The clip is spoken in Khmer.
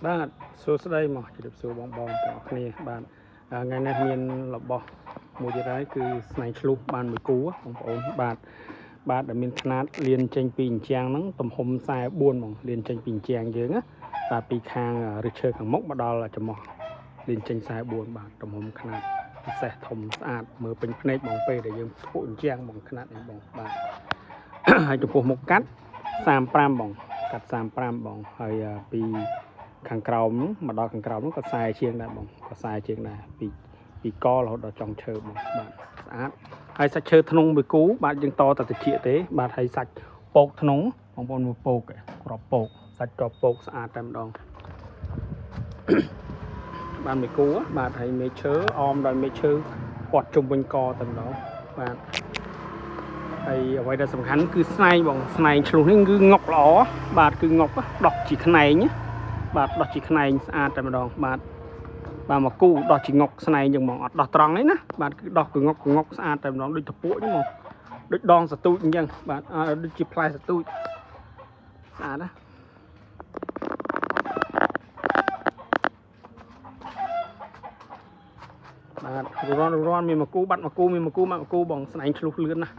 បាទសួស្តីមកជម្រាបសួរបងទាំងអស់គ្នាបាទថ្ងៃនេះមានរបស់មួយទៀតហើយគឺស្នែងឆ្លុះបានមួយគូបងប្អូនបាទដែលមានຂະຫນាតលៀនចេញពីអញ្ចាំងហ្នឹងទំហំ44ហ្មងលៀនចេញពីអញ្ចាំងយើងណាបាទពីខាងឫសឈើខាងមុខមកដល់ច្រមុះលៀនចេញ44បាទទំហំຂະຫນាតពិសេសធំស្អាតមើលពេញភ្នែកបងពេលដែលយើងធ្វើអញ្ចាំងបងຂະຫນាតនេះបងបាទហើយចំពោះមុខកាត់35បងកាត់35បងហើយពីខាងក្រោមមកដល់ខាងក្រោមនោះក៏ខ្សែជាងដែរបងក៏ខ្សែជាងដែរពីករហូតដល់ចុងឈើបងបាទស្អាតហើយសាច់ឈើធ្នង់មួយគូបាទយើងតតែតិចទេបាទហើយសាច់ពកធ្នង់បងប្អូនមើលពកក្របពកសាច់ក្របពកស្អាតតែម្ដងបានមួយគូបាទហើយមេឈើអមដោយមេឈើគាត់ជុំវិញកតែម្ដងបាទហើយអ្វីដែលសំខាន់គឺស្នែងបងស្នែងឆ្លុះនេះគឺងុកល្អបាទគឺងុកដោះជាខ្នែងបាទដោះជាខ្នែងស្អាតតែម្ដងបាទមកគូដោះជាងុកស្នែងចឹងហ្មងអត់ដោះត្រង់ទេណាបាទគឺដោះគឺងុកស្អាតតែម្ដងដូចតពួកហ្នឹងហ្មងដូចដងសទូចអញ្ចឹងបាទដូចជាផ្លែសទូចស្អាតណាបាទរាន់មានមួយគូបាត់មួយគូមានមួយគូមកមួយគូបងស្នែងឆ្លុះលឿនណា